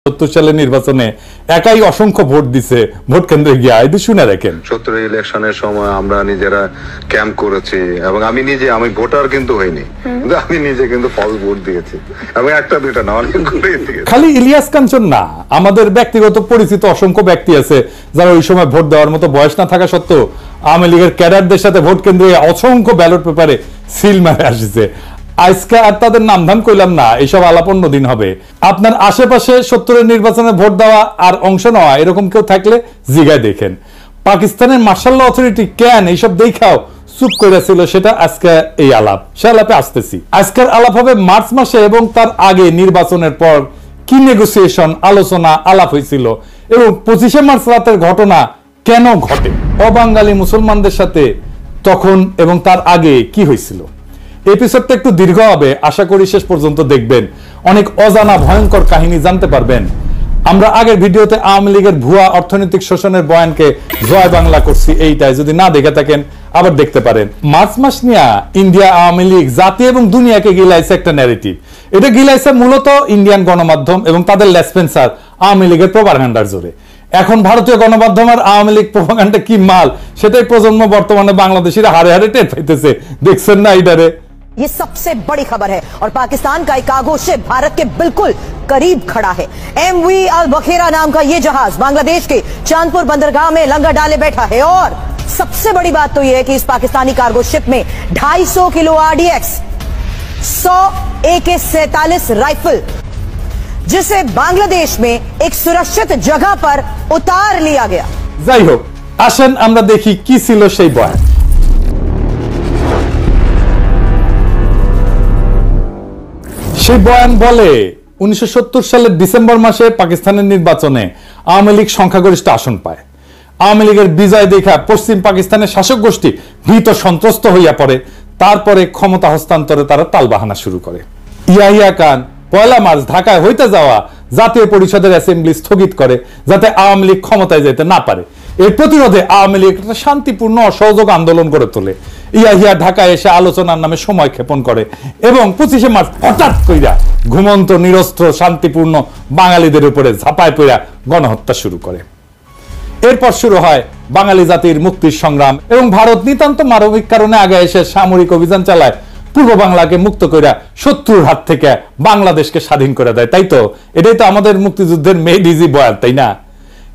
70 সালের নির্বাচনে একাই অসংখ্য ভোট দিছে ভোট কেন্দ্রে গিয়া, এই শুনে রাখেন। 70 ইলেকশনের সময় আমরা নিজেরা ক্যাম্প করেছি এবং আমি ভোটার কিন্তু হইনি, কিন্তু আমি নিজে কিন্তু ফলস ভোট দিয়েছি এবং একটা দুইটা না, অনেকগুলোই দিয়েছি। খালি ইলিয়াস কাঞ্চন না, আমাদের ব্যক্তিগত পরিচিত অসংখ্য ব্যক্তি আছে যারা ওই সময় ভোট দেওয়ার মতো বয়স না থাকা সত্ত্বেও আওয়ামী লীগের ক্যাডারদের সাথে ভোট কেন্দ্রে অসংখ্য ব্যালট পেপারে সিল মারে আসছে। আজকে আর তাদের নামধাম কইলাম না, এইসব আলাপ অন্য দিন হবে। আপনার আশেপাশে 70-এর নির্বাচনে ভোট দেওয়া আর অংশ নেওয়া এরকম কেউ থাকলে জিগায় দেখেন। পাকিস্তানের মার্শাল ল অথরিটি কেন এইসব দেখাও চুপ করেছিল, সেটা আজকে এই আলাপ, সে আলাপে আসতেছি। আজকের আলাপ হবে মার্চ মাসে এবং তার আগে নির্বাচনের পর কি নেগোসিয়েশন, আলোচনা, আলাপ হয়েছিল এবং 25শে মার্চ রাতের ঘটনা কেন ঘটে, অবাঙালি মুসলমানদের সাথে তখন এবং তার আগে কি হয়েছিল। এপিসোডটা একটু দীর্ঘ হবে, আশা করি শেষ পর্যন্ত দেখবেন, অনেক অজানা ভয়ঙ্কর কাহিনী জানতে পারবেন। আমরা আগের ভিডিওতে আওয়ামী লীগের ভুয়া অর্থনৈতিক শোষণের বয়ানকে জয় বাংলা করছি, এইটাই যদি না দেখে থাকেন আবার দেখতে পারেন। মার্চ মাস নিয়ে ইন্ডিয়া আওয়ামী লীগ জাতি এবং দুনিয়াকে গিলাইছে একটা ন্যারেটিভ। এটা গিলাইছে মূলত ইন্ডিয়ান গণমাধ্যম এবং তাদের লেসপেন্সার আওয়ামী লীগের প্রোপাগান্ডার জোরে। এখন ভারতীয় গণমাধ্যম আর আওয়ামী লীগ প্রোপাগান্ডা কি মাল, সেটাই প্রজন্ম বর্তমানে বাংলাদেশিরা হারে হারে টের পাইতেছে। দেখছেন না এইটারে? ये सबसे बड़ी खबर है और पाकिस्तान का एक कार्गो शिप भारत के बिल्कुल करीब खड़ा है। MV अल बखेरा नाम का ये जहाज बांग्लादेश के चांदपुर बंदरगाह में लंगर डाले बैठा है और सबसे बड़ी बात तो ये है कि इस पाकिस्तानी कार्गो शिप में 250 किलो RDX, 100 AK-47 राइफल, जिसे बांग्लादेश में एक सुरक्षित जगह पर उतार लिया गया। যাই হোক, আসেন আমরা দেখি কি ছিল সেই বয়ান। সেই বয়ান বলে 1970 সালের ডিসেম্বর মাসে পাকিস্তানের নির্বাচনে আওয়ামী লীগ সংখ্যাগরিষ্ঠ আসন পায়। আওয়ামী লীগের বিজয় দেখা পশ্চিম পাকিস্তানের শাসক গোষ্ঠী ভীত সন্ত্রস্ত হইয়া পড়ে। তারপরে ক্ষমতা হস্তান্তরে তারা তালবাহানা শুরু করে। ইয়াহিয়া খান 1 মার্চ ঢাকায় হইতে যাওয়া জাতীয় পরিষদের অ্যাসেম্বলি স্থগিত করে যাতে আওয়ামী লীগ ক্ষমতায় যেতে না পারে। এর প্রতিরোধে আওয়ামী লীগ একটা শান্তিপূর্ণ অসহযোগ আন্দোলন গড়ে তোলে। ইয়াহিয়া ঢাকায় এসে আলোচনার নামে সময় ক্ষেপণ করে এবং 25শে মার্চ হঠাৎ কইরা ঘুমন্ত নিরস্ত্র শান্তিপূর্ণ বাঙালিদের উপরে ঝাঁপায় পড়া গণহত্যা শুরু করে। এরপর শুরু হয় বাঙালি জাতির মুক্তির সংগ্রাম এবং ভারত নিতান্ত মানবিক কারণে আগে এসে সামরিক অভিযান চালায়, পূর্ব বাংলাকে মুক্ত কইরা শত্রুর হাত থেকে বাংলাদেশকে স্বাধীন করে দেয়। তাই তো, এটাই তো আমাদের মুক্তিযুদ্ধের মেড ইজি বয়ান, তাই না?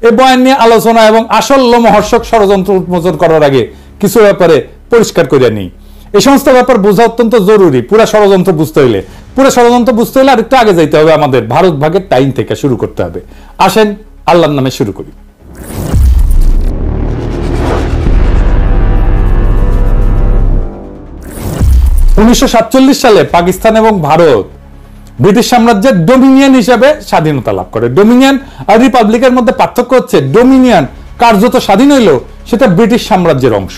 এই বয়ান নিয়ে আলোচনা এবং আসল লোমহর্ষক ষড়যন্ত্র উন্মোচন করার আগে কিছু ব্যাপারে পরিষ্কার করে নিই। এই সমস্ত ব্যাপার বোঝা অত্যন্ত জরুরি। পুরো ষড়যন্ত্র বুঝতে হইলে আরেকটু আগে যাইতে হবে, আমাদের ভারত ভাগের টাইম থেকে শুরু করতে হবে। আসেন আল্লাহর নামে শুরু করি। 1947 সালে পাকিস্তান এবং ভারত ব্রিটিশ সাম্রাজ্যের ডোমিনিয়ন হিসেবে স্বাধীনতা লাভ করে। ডোমিনিয়ন আর রিপাবলিকের মধ্যে পার্থক্য হচ্ছে, ডোমিনিয়ন কার্যত স্বাধীন হইলেও সেটা ব্রিটিশ সাম্রাজ্যের অংশ।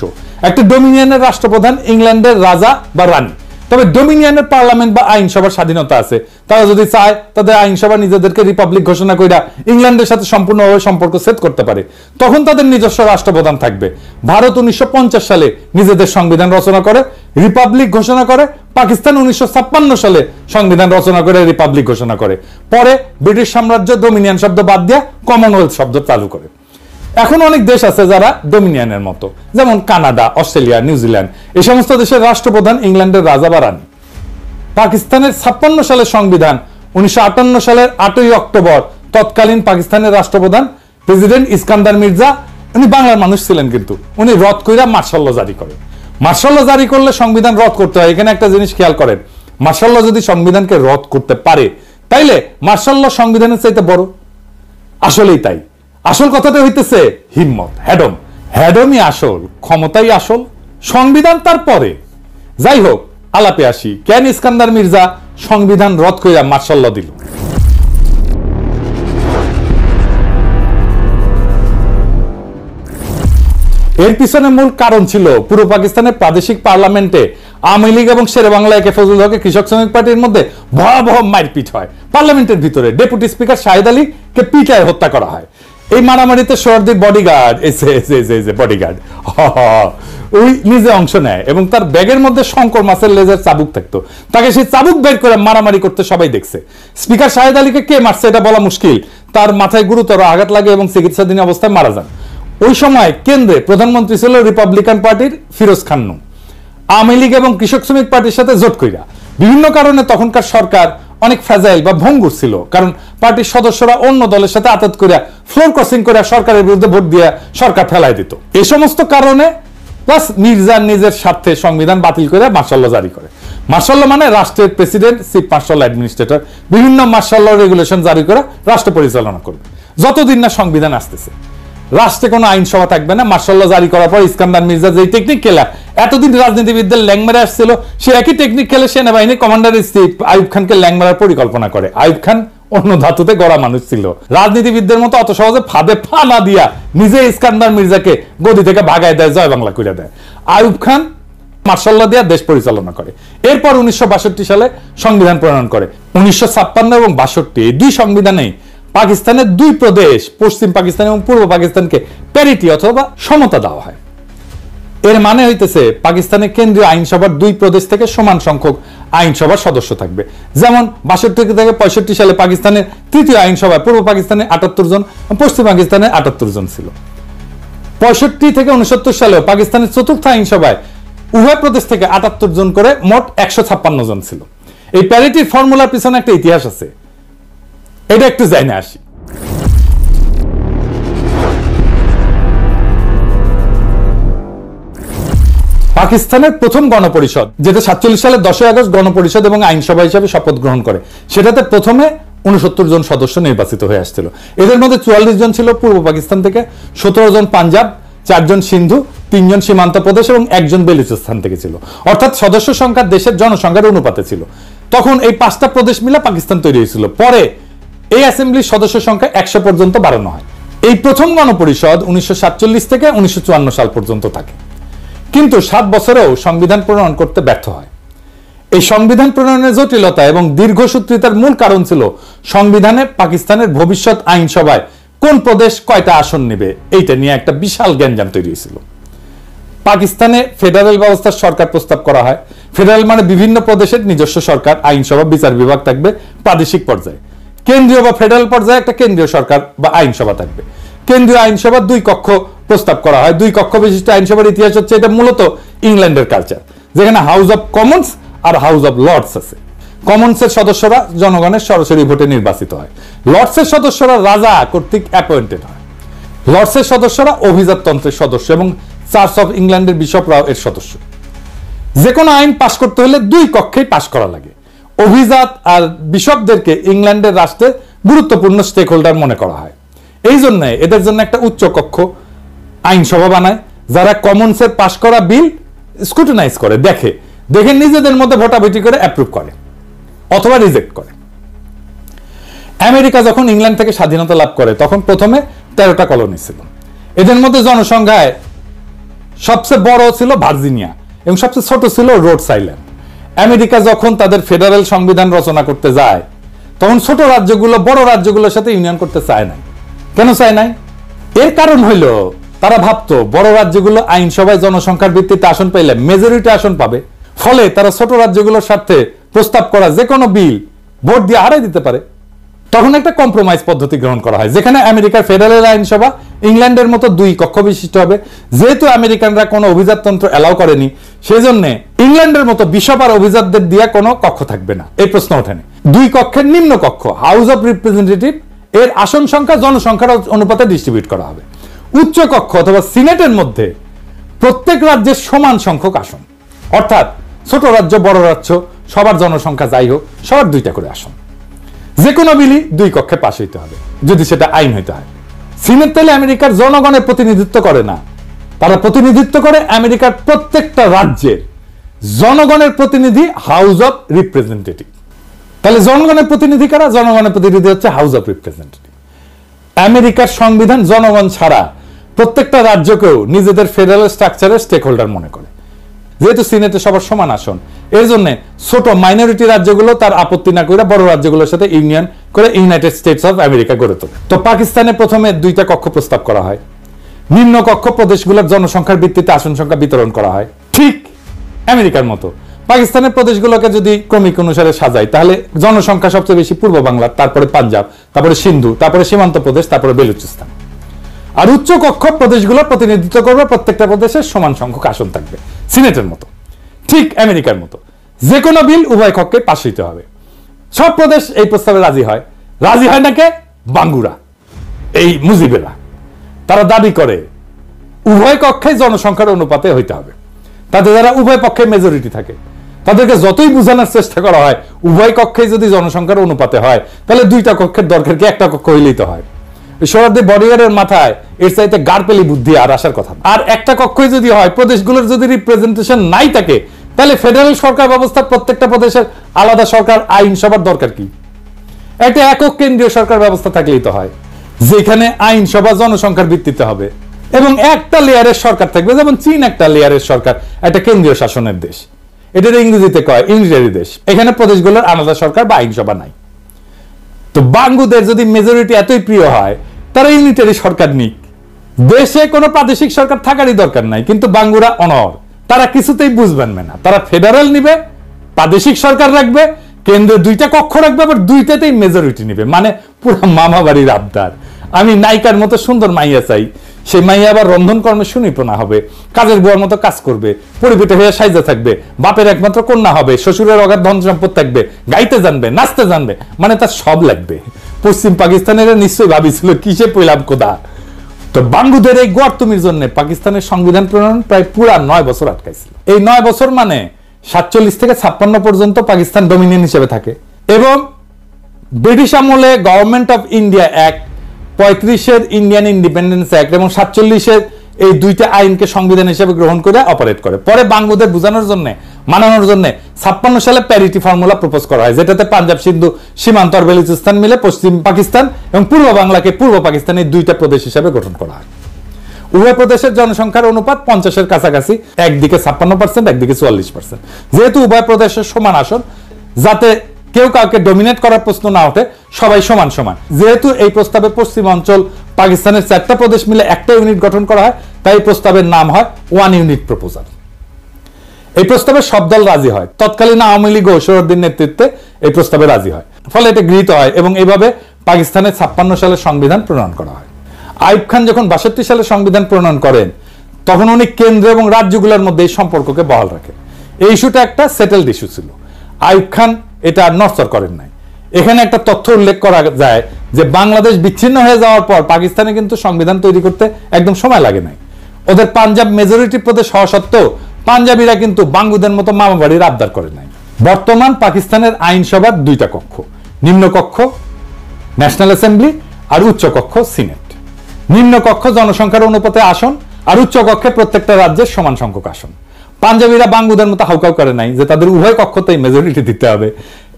একটা ডোমিনিয়নের রাষ্ট্রপ্রধান ইংল্যান্ডের রাজা বা রানী, তবে ডোমিনিয়নের পার্লামেন্ট বা আইনসভার স্বাধীনতা আছে। তারা যদি চায় তাদের আইনসভা নিজেদেরকে রিপাবলিক ঘোষণা কইরা ইংল্যান্ডের সাথে সম্পূর্ণভাবে সম্পর্ক সেট করতে পারে, তখন তাদের নিজস্ব রাষ্ট্রপ্রধান থাকবে। ভারত 1950 সালে নিজেদের সংবিধান রচনা করে, রিপাবলিক ঘোষণা করে। পাকিস্তান 1956 সালে সংবিধান রচনা করে, রিপাবলিক ঘোষণা করে। পরে ব্রিটিশ সাম্রাজ্য ডোমিনিয়ন শব্দ বাদ দিয়ে কমনওয়েলথ শব্দ চালু করে। এখন অনেক দেশ আছে যারা ডোমিনিয়নের মতো, যেমন কানাডা, অস্ট্রেলিয়া, নিউজিল্যান্ড। এই সমস্ত দেশের রাষ্ট্রপ্রধান ইংল্যান্ডের রাজা বা রানী। পাকিস্তানের 56 সালের সংবিধান 1958 সালের 8ই অক্টোবর তৎকালীন পাকিস্তানের রাষ্ট্রপ্রধান প্রেসিডেন্ট ইস্কান্দার মির্জা, উনি বাংলার মানুষ ছিলেন, কিন্তু উনি রদ কইরা মার্শাল ল জারি করে। মার্শাল ল জারি করলে সংবিধান রদ করতে হয়। এখানে একটা জিনিস খেয়াল করেন, মার্শাল ল যদি সংবিধানকে রদ করতে পারে তাইলে মার্শাল ল সংবিধানের চাইতে বড়। আসলেই তাই। আসল কথাটা হইতেছে হিম্মত, হ্যাডমই আসল, ক্ষমতাই আসল, সংবিধান তারপরে। যাই হোক, আলাপে আসি, কেন ইস্কান্দার মির্জা সংবিধান রদ কইরা মার্শাল ল দিল। এর পিছনে মূল কারণ ছিল পূর্ব পাকিস্তানের প্রাদেশিক পার্লামেন্টে আওয়ামী লীগ এবং শেরে বাংলা একে ফজলুল হকের কৃষক শ্রমিক পার্টির মধ্যে ভয়াবহ মারপিট হয়। পার্লামেন্টের ভিতরে ডেপুটি স্পিকার শাহেদ আলীকে পিটায় হত্যা করা হয়। এই মারামারিতে সোহরাওয়ার্দীর বডিগার্ড বডিগার্ড ওই নিজে অংশ নেয় এবং তার ব্যাগের মধ্যে শঙ্কর মাছের লেজের চাবুক থাকতো। তাকে সেই চাবুক বের করে মারামারি করতে সবাই দেখছে। স্পিকার শাহেদ আলীকে কে মারছে এটা বলা মুশকিল, তার মাথায় গুরুতর আঘাত লাগে এবং চিকিৎসাধীন অবস্থায় মারা যান। ওই সময় কেন্দ্রে প্রধানমন্ত্রী ছিল রিপাবলিকান পার্টির ফিরোজ খান নূন, আওয়ামী লীগ এবং কৃষক শ্রমিক পার্টির সাথে জোট কইরা। বিভিন্ন কারণে তখনকার সরকার অনেক ফ্যাজাইল বা ভঙ্গুর ছিল, কারণ পার্টির সদস্যরা অন্য দলের সাথে আতাত করিয়া ফ্লোর ক্রসিং করে সরকারের বিরুদ্ধে ভোট দিয়ে সরকার ফেলাই দিত। এই সমস্ত কারণে প্লাস মির্জা নিজের স্বার্থে সংবিধান বাতিল করে মার্শাল ল জারি করে। মার্শাল ল মানে রাষ্ট্রের প্রেসিডেন্ট, চিফ মার্শাল অ্যাডমিনিস্ট্রেটর বিভিন্ন মার্শাল ল রেগুলেশন জারি করে রাষ্ট্র পরিচালনা করবে যতদিন না সংবিধান আসতেছে। রাষ্ট্রে কোনো আইনসভা থাকবে না। মার্শাল ল জারি করার পর ইস্কান্দার মির্জা যে টেকনিক খেলা এতদিন রাজনীতিবিদদের ল্যাং মেরে আসছিল, সে একই টেকনিক খেলে সেনাবাহিনী কমান্ডার ইন চিফ আইয়ুব খানকে ল্যাং মারার পরিকল্পনা করে। আইয়ুব খান অন্য ধাতুতে গড়া মানুষ ছিল, রাজনীতিবিদদের মতো অত সহজে ফাঁদে ফা না দিয়া নিজে ইস্কান্দার মির্জাকে গদি থেকে ভাগায় দেয়, জয় বাংলা করে দেয়। আইয়ুব খান মার্শাল ল দিয়া দেশ পরিচালনা করে। এরপর 1962 সালে সংবিধান প্রণয়ন করে। 1956 এবং 62 এই দুই সংবিধানেই পাকিস্তানের দুই প্রদেশ পশ্চিম পাকিস্তান এবং পূর্ব পাকিস্তানকে প্যারিটি অথবা সমতা দেওয়া হয়। এর মানে হইতেছে পাকিস্তানের কেন্দ্রীয় আইনসভার দুই প্রদেশ থেকে সমান সংখ্যক আইনসভার সদস্য থাকবে। যেমন 62 থেকে 65 সালে পাকিস্তানের তৃতীয় আইনসভায় পূর্ব পাকিস্তানে 78 জন, পশ্চিম পাকিস্তানে 78 জন ছিল। 65 থেকে 69 সালেও পাকিস্তানের চতুর্থ আইনসভায় উভয় প্রদেশ থেকে 78 জন করে মোট 156 জন ছিল। এই প্যারিটির ফর্মুলার পিছনে একটা ইতিহাস আছে, এটা একটু জানে আসি। পাকিস্তানের প্রথম গণপরিষদ, যেটা 47 সালের 10 আগস্ট গণপরিষদ এবং আইনসভা হিসাবে শপথ গ্রহণ করে, সেটাতে প্রথমে 69 জন সদস্য নির্বাচিত হয়ে আসছিল। এদের মধ্যে 44 জন ছিল পূর্ব পাকিস্তান থেকে, 17 জন পাঞ্জাব, 4 জন সিন্ধু, 3 জন সীমান্ত প্রদেশ এবং 1 জন বেলুচিস্তান থেকে ছিল। অর্থাৎ সদস্য সংখ্যা দেশের জনসংখ্যার অনুপাতে ছিল। তখন এই 5টা প্রদেশ মিলে পাকিস্তান তৈরি হয়েছিল। পরে এই অ্যাসেম্বলির সদস্য সংখ্যা 100 পর্যন্ত বাড়ানো হয়। এই প্রথম গণপরিষদ 1947 থেকে 1954 সাল পর্যন্ত থাকে, কিন্তু 7 বছরেও সংবিধান প্রণয়ন করতে ব্যর্থ হয়। এই সংবিধান প্রণয়নের জটিলতা এবং দীর্ঘসূত্রিতার মূল কারণ ছিল সংবিধানে পাকিস্তানের ভবিষ্যৎ আইনসভায় কোন প্রদেশ কয়টা আসন নেবে এইটা নিয়ে একটা বিশাল গ্যাঞ্জাম তৈরি হয়েছিল। পাকিস্তানে ফেডারেল ব্যবস্থার সরকার প্রস্তাব করা হয়। ফেডারেল মানে বিভিন্ন প্রদেশের নিজস্ব সরকার, আইনসভা, বিচার বিভাগ থাকবে প্রাদেশিক পর্যায়ে। কেন্দ্রীয় বা ফেডারেল পর্যায়ে একটা কেন্দ্রীয় সরকার বা আইনসভা থাকবে। কেন্দ্রীয় আইনসভা 2 কক্ষ প্রস্তাব করা হয়। 2 কক্ষ বিশিষ্ট আইনসভার ইতিহাস হচ্ছে, এটা মূলত ইংল্যান্ডের কালচার, যেখানে হাউস অব কমন্স আর হাউস অব লর্ডস আছে। কমন্সের সদস্যরা জনগণের সরাসরি ভোটে নির্বাচিত হয়। লর্ডসের সদস্যরা রাজা কর্তৃক অ্যাপয়েন্টেড হয়। লর্ডসের সদস্যরা অভিজাততন্ত্রের সদস্য এবং চার্চ অফ ইংল্যান্ডের বিশপরাও এর সদস্য। যে কোনো আইন পাশ করতে হলে 2 কক্ষেই পাশ করা লাগে। অভিজাত আর বিশপদেরকে ইংল্যান্ডের রাষ্ট্রের গুরুত্বপূর্ণ স্টেক হোল্ডার মনে করা হয়। এই জন্য এদের জন্য একটা উচ্চ কক্ষ আইনসভা বানায়, যারা কমন্সের পাশ করা বিল স্ক্রুটিনাইজ করে, দেখে নিজেদের মধ্যে ভোটাভুটি করে অ্যাপ্রুভ করে অথবা রিজেক্ট করে। আমেরিকা যখন ইংল্যান্ড থেকে স্বাধীনতা লাভ করে তখন প্রথমে 13টা কলোনি ছিল। এদের মধ্যে জনসংখ্যায় সবচেয়ে বড় ছিল ভার্জিনিয়া এবং সবচেয়ে ছোট ছিল রোডস আইল্যান্ড। আমেরিকা যখন তাদের ফেডারেল সংবিধান রচনা করতে যায় তখন ছোট রাজ্যগুলো বড় রাজ্যগুলোর সাথে ইউনিয়ন করতে চায় নাই। কেন চায় নাই? এর কারণ হইল তারা ভাবতো বড় রাজ্যগুলো আইনসভায় জনসংখ্যার ভিত্তিতে আসন পাইলে মেজরিটি আসন পাবে, ফলে তারা ছোট রাজ্যগুলোর সাথে প্রস্তাব করা যে কোনো বিল ভোট দিয়ে হারাই দিতে পারে। তখন একটা কম্প্রোমাইজ পদ্ধতি গ্রহণ করা হয়, যেখানে আমেরিকার ফেডারেল আইনসভা ইংল্যান্ডের মতো 2 কক্ষ বিশিষ্ট হবে। যেহেতু আমেরিকানরা কোনো অভিজাততন্ত্র এলাও করেনি, সেই জন্য ইংল্যান্ডের মতো বিশপ আর অভিজাতদের দিয়ে কোনো কক্ষ থাকবে না, এই প্রশ্ন ওঠেনি। 2 কক্ষের নিম্ন কক্ষ হাউস অফ রিপ্রেজেন্টেটিভ এর আসন সংখ্যা জনসংখ্যার অনুপাতে ডিস্ট্রিবিউট করা হবে। উচ্চ কক্ষ অথবা সিনেটের মধ্যে প্রত্যেক রাজ্যের সমান সংখ্যক আসন, অর্থাৎ ছোট রাজ্য বড় রাজ্য সবার জনসংখ্যা যাই হোক সবার 2টা করে আসন। যে কোনো বিলই 2 কক্ষে পাশ হইতে হবে যদি সেটা আইন হইতে হয়। সিনেট তাহলে আমেরিকার জনগণের প্রতিনিধিত্ব করে না, তারা প্রতিনিধিত্ব করে আমেরিকার প্রত্যেকটা রাজ্যের জনগণের প্রতিনিধি হাউস অফ রিপ্রেজেন্টেটিভ। তাহলে জনগণের প্রতিনিধি কারা? জনগণের প্রতিনিধি হচ্ছে হাউস অফ রিপ্রেজেন্টেটিভ। আমেরিকার সংবিধান জনগণ ছাড়া প্রত্যেকটা রাজ্যকেও নিজেদের ফেডারেল স্ট্রাকচারের স্টেক হোল্ডার মনে করে। যেহেতু সিনেটে সবার সমান আসন, এর জন্য ছোট মাইনরিটি রাজ্যগুলো তার আপত্তি না করে বড় রাজ্যগুলোর সাথে ইউনিয়ন করে ইউনাইটেড স্টেটস অফ আমেরিকা গড়ে তোলে। তো পাকিস্তানে প্রথমে 2টা কক্ষ প্রস্তাব করা হয়। নিম্ন কক্ষ প্রদেশগুলোর জনসংখ্যার ভিত্তিতে আসন সংখ্যা বিতরণ করা হয়, ঠিক আমেরিকার মতো। পাকিস্তানের প্রদেশগুলোকে যদি ক্রমিক অনুসারে সাজাই তাহলে জনসংখ্যা সবচেয়ে বেশি পূর্ব বাংলা, তারপরে পাঞ্জাব, তারপরে সিন্ধু, তারপরে সীমান্ত প্রদেশ, তারপরে বেলুচিস্তান। আর উচ্চ কক্ষ প্রদেশগুলো প্রতিনিধিত্ব করবে, প্রত্যেকটা প্রদেশের সমান সংখ্যক আসন থাকবে, সিনেটের মতো, ঠিক আমেরিকার মতো। যে কোনো বিল উভয় কক্ষে পাশ হইতে হবে। সব প্রদেশ এই প্রস্তাবে রাজি হয়। রাজি হয় না কে? বাঙ্গুরা, এই মুজিবেরা। তারা দাবি করে উভয় কক্ষে জনসংখ্যার অনুপাতে হইতে হবে। তাতে যারা উভয় পক্ষে মেজরিটি থাকে তাদেরকে যতই বোঝানোর চেষ্টা করা হয় উভয় কক্ষে যদি জনসংখ্যার অনুপাতে হয় তাহলে দুইটা কক্ষের দরকার কি, একটা কক্ষ হইলেই তো হয়। সোহরাওয়ার্দী বডিগার্ডের মাথায় এর চাইতে গারপেলি বুদ্ধি আর আসার কথা। আর একটা কক্ষই যদি হয়, প্রদেশগুলোর যদি রিপ্রেজেন্টেশন নাই থাকে, তাহলে ফেডারেল সরকার ব্যবস্থার প্রত্যেকটা প্রদেশের আলাদা সরকার, আইনসভার দরকার কি? একটা একক কেন্দ্রীয় সরকার ব্যবস্থা থাকলেই তো হয়, যেখানে আইনসভা জনসংখ্যার ভিত্তিতে হবে এবং একটা লেয়ারের সরকার থাকবে। যেমন চীন একটা লেয়ারের সরকার, একটা কেন্দ্রীয় শাসনের দেশ, এটার ইংরেজিতে কয় ইউনিটারি দেশ। এখানে প্রদেশগুলোর আলাদা সরকার বা আইনসভা নাই। তো বাঙ্গুদের যদি মেজরিটি এতই প্রিয় হয়, তারা ইউনিটারি সরকার নিক, দেশে কোনো প্রাদেশিক সরকার থাকারই দরকার নাই। কিন্তু বাঙ্গুরা অনর, তারা কিছুতেই বুঝবেন না। তারা ফেডারেল নিবে, প্রাদেশিক সরকার রাখবে, কেন্দ্রে দুইটা কক্ষ রাখবে, আবার দুইটাতেই মেজরিটি নিবে। মানে পুরো মামা বাড়ির আবদার। আমি নায়িকার মতো সুন্দর মাইয়া চাই, সেই মাইয়া আবার রন্ধন কর্মে সুনিপুণা হবে, কাজের বুয়ার মতো কাজ করবে, পরিবেটে হয়ে সাইজা থাকবে, বাপের একমাত্র কন্যা হবে, শ্বশুরের অগাধ ধন সম্পদ থাকবে, গাইতে জানবে, নাচতে জানবে, মানে তার সব লাগবে। পশ্চিম পাকিস্তানের নিশ্চয়ই ভাবিছিল কিসে পইলাম কোদা। তো বাঙ্গুদের এই গোয়ার্তুমির জন্য পাকিস্তানের সংবিধান প্রণয়ন প্রায় পুরা 9 বছর আটকাইছিল। এই 9 বছর মানে 47 থেকে 56 পর্যন্ত পাকিস্তান ডোমিনিয়ন হিসেবে থাকে। এবং ব্রিটিশ আমলে গভর্নমেন্ট অফ ইন্ডিয়া অ্যাক্ট, 35-এর ইন্ডিয়ান ইন্ডিপেন্ডেন্স অ্যাক্ট এবং 47-এর এই দুইটা আইনকে সংবিধান হিসেবে গ্রহণ করে অপারেট করে। পরে বাঙ্গুদের বোঝানোর জন্য, মানানোর জন্য 56 সালে প্যারিটি ফর্মুলা প্রপোজ করা হয়, যেটাতে পাঞ্জাব, সিন্ধু, সীমান্ত আর বেলুচিস্তান মিলে পশ্চিম পাকিস্তান এবং পূর্ব বাংলাকে পূর্ব পাকিস্তানের দুইটা প্রদেশ হিসেবে গঠন করা হয়। উভয় প্রদেশের জনসংখ্যার অনুপাত 50-এর কাছাকাছি, একদিকে 56%, একদিকে 44%। যেহেতু উভয় প্রদেশের সমান আসন, যাতে কেউ কাউকে ডমিনেট করার প্রশ্ন না ওঠে, সবাই সমান সমান। যেহেতু এই প্রস্তাবে পশ্চিম অঞ্চল পাকিস্তানের 4টা প্রদেশ মিলে একটা ইউনিট গঠন করা হয়, তাই এই প্রস্তাবের নাম হয় ওয়ান ইউনিট প্রপোজাল। এই প্রস্তাবে সব দল রাজি হয়। তৎকালীন আওয়ামী লীগ ও সোহরাওয়ার্দীর নেতৃত্বে এই প্রস্তাবে রাজি হয়, ফলে এটা গৃহীত হয় এবং এইভাবে পাকিস্তানের 56 সালে সংবিধান প্রণয়ন করা হয়। আইয়ুব খান যখন 62 সালে সংবিধান প্রণয়ন করেন, তখন উনি কেন্দ্র এবং রাজ্যগুলোর মধ্যে এই সম্পর্ককে বহাল রাখেন। এই ইস্যুটা একটা সেটেলড ইস্যু ছিল। আইয়ুব খান এটা নড়চড় করেন নাই। এখানে একটা তথ্য উল্লেখ করা যায় যে বাংলাদেশ বিচ্ছিন্ন হয়ে যাওয়ার পর পাকিস্তানে কিন্তু সংবিধান তৈরি করতে একদম সময় লাগে নাই। ওদের পাঞ্জাব মেজরিটি প্রদেশ হওয়া সত্ত্বেও পাঞ্জাবিরা কিন্তু বাঙ্গুদের মতো মামা বাড়ির আবদার করে নাই। বর্তমান পাকিস্তানের আইনসভার দুইটা কক্ষ, নিম্ন কক্ষ ন্যাশনাল অ্যাসেম্বলি আর উচ্চ কক্ষ সিনেট। নিম্ন কক্ষ জনসংখ্যার অনুপাতে আসন আর উচ্চ কক্ষে প্রত্যেকটা রাজ্যের সমান সংখ্যক আসন। পাঞ্জাবিরা বাঙ্গুদের মতো হাউকাউ করে নাই যে তাদের উভয় কক্ষতেই মেজরিটি দিতে হবে।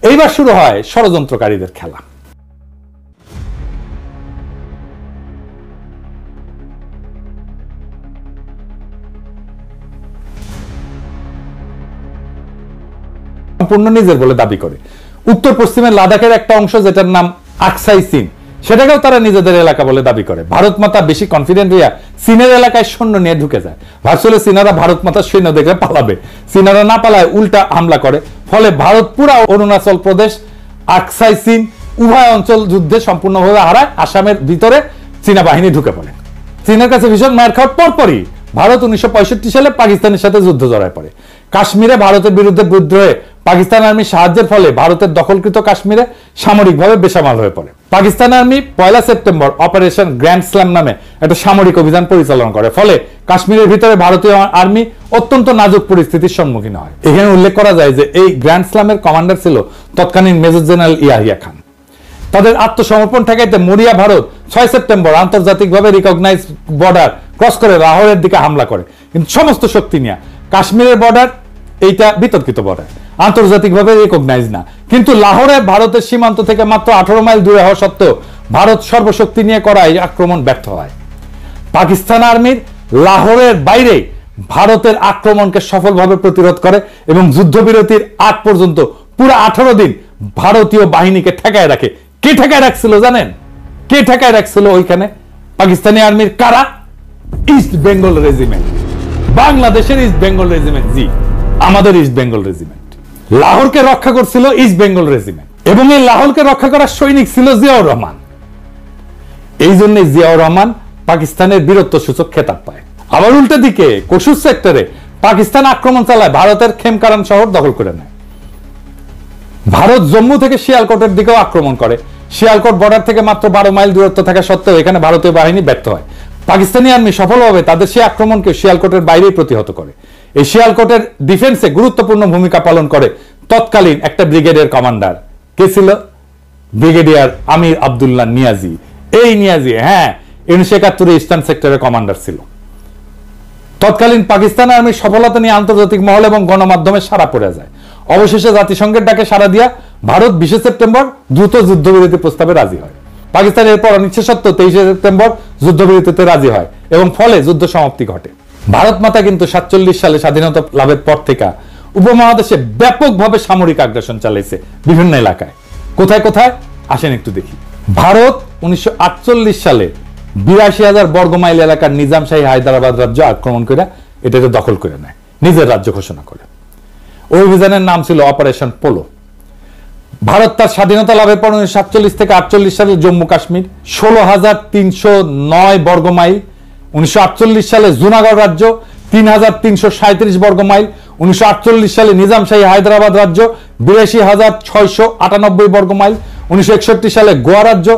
এইবার শুরু হয় ষড়যন্ত্রকারীদের খেলা। সম্পূর্ণ নিজের বলে দাবি করে। উত্তর পশ্চিমের লাদাখের একটা অংশ, যেটার নাম আকসাই চীন, সেটাকেও তারা নিজেদের এলাকা বলে দাবি করে। ভারত মাতা বেশি কনফিডেন্ট হইয়া চীনের এলাকায় সৈন্য নিয়ে ঢুকে যায়। ভাবছিল চীনারা ভারত মাতার সৈন্য দেখলে পালাবে, চীনারা না পালায় উল্টা হামলা করে। ফলে ভারত পুরা অরুণাচল প্রদেশ, আকসাই চীন উভয় অঞ্চল যুদ্ধে সম্পূর্ণভাবে হারায়। আসামের ভিতরে চীনা বাহিনী ঢুকে পড়ে। চীনের কাছে ভীষণ মার খাওয়ার পরপরই ভারত 1965 সালে পাকিস্তানের সাথে যুদ্ধ জড়ায় পড়ে। কাশ্মীরে ভারতের বিরুদ্ধে বিদ্রোহে পাকিস্তান আর্মির সাহায্যের ফলে ভারতের দখলকৃত কাশ্মীরে সামরিকভাবে বেসামাল হয়ে পড়ে। Pakistan army 1 September operation grand slam নামে একটা সামরিক অভিযান পরিচালনা করে। ফলে কাশ্মীরের ভিতরে ভারতীয় আর্মি অত্যন্ত নাজুক পরিস্থিতির সম্মুখীন হয়। এখানে উল্লেখ করা যায় যে এই গ্র্যান্ড স্ল্যামের কমান্ডার ছিল তৎকালীন মেজর জেনারেল ইয়াহিয়া খান। তাদের আত্মসমর্পণ ঠেকাইতে মরিয়া ভারত 6 সেপ্টেম্বর আন্তর্জাতিকভাবে রিকগনাইজ বর্ডার ক্রস করে লাহোরের দিকে হামলা করে, কিন্তু সমস্ত শক্তি নিয়ে। কাশ্মীরের বর্ডার এইটা বিতর্কিত বর্ডার, আন্তর্জাতিকভাবে রিকগনাইজ না, কিন্তু লাহোরে ভারতের সীমান্ত থেকে মাত্র 18 মাইল দূরে হওয়া সত্ত্বেও ভারত সর্বশক্তি নিয়ে করা এই আক্রমণ ব্যর্থ হয়। পাকিস্তান আর্মির লাহোরের বাইরে ভারতের আক্রমণকে সফলভাবে প্রতিরোধ করে এবং যুদ্ধবিরতির আগ পর্যন্ত পুরো 18 দিন ভারতীয় বাহিনীকে ঠেকায় রাখে। কে ঠেকায় রাখছিল জানেন? কে ঠেকায় রাখছিল ওইখানে? পাকিস্তানি আর্মির কারা? ইস্ট বেঙ্গল রেজিমেন্ট, বাংলাদেশের ইস্ট বেঙ্গল রেজিমেন্ট। জি, আমাদের ইস্ট বেঙ্গল রেজিমেন্ট। লাহোরকে রক্ষা করছিল ইস্ট বেঙ্গল রেজিমেন্ট এবং এই লাহোরকে রক্ষা করার সৈনিক ছিল জিয়াউর রহমান। এই জন্য জিয়াউর রহমান পাকিস্তানের বীরত্ব সূচক খেতাব পায়। আবার উল্টো দিকে কসুর সেক্টরে পাকিস্তান আক্রমণ চালায়, ভারতের খেমকারান শহর দখল করে নেয়। ভারত জম্মু থেকে শিয়ালকোটের দিকেও আক্রমণ করে। শিয়ালকোট বর্ডার থেকে মাত্র 12 মাইল দূরত্ব থাকা সত্ত্বেও এখানে ভারতীয় বাহিনী ব্যর্থ হয়। পাকিস্তানি আর্মি সফলভাবে তাদের সেই আক্রমণকে শিয়ালকোটের বাইরেই প্রতিহত করে। এই শিয়ালকোটের ডিফেন্সে গুরুত্বপূর্ণ ভূমিকা পালন করে তৎকালীন একটা ব্রিগেডের কমান্ডার। কে ছিল? ব্রিগেডিয়ার আমির আব্দুল্লাহ নিয়াজি। এই নিয়াজি 1971 ইস্টার্ন সেক্টরের কমান্ডার ছিল। তৎকালীন পাকিস্তান আর্মির সফলতা নিয়ে আন্তর্জাতিক মহল এবং গণমাধ্যমে সাড়া পড়ে যায়। অবশেষে জাতিসংঘের ডাকে সাড়া দিয়া ভারত 20 সেপ্টেম্বর দ্রুত যুদ্ধবিরতি প্রস্তাবে রাজি হয়। পাকিস্তান এরপর অনিচ্ছা সত্ত্বেও 23 সেপ্টেম্বর যুদ্ধবিরতিতে রাজি হয় এবং ফলে যুদ্ধ সমাপ্তি ঘটে। ভারত মাতা কিন্তু 47 সালে স্বাধীনতা লাভের পর থেকে উপমহাদেশে ব্যাপকভাবে সামরিক আগ্রাসন চালাইছে বিভিন্ন এলাকায়। কোথায় কোথায় আসেন একটু দেখি। ভারত 1948 সালে 82,000 বর্গমাইল এলাকার নিজামশাহী হায়দ্রাবাদ রাজ্য আক্রমণ করে এটাকে দখল করে নেয়, নিজের রাজ্য ঘোষণা করে। ওই অভিযানের নাম ছিল অপারেশন পোলো। ভারত তার স্বাধীনতা লাভের পর 1947 থেকে 48 সালে জম্মু কাশ্মীর 16,309 বর্গমাইল, 1948 সালে জুনাগড় রাজ্য 3,337 বর্গমাইল, 1948 সালে নিজামশাহী হায়দ্রাবাদ রাজ্য 82,698 বর্গমাইল, 1961 সালে গোয়া রাজ্য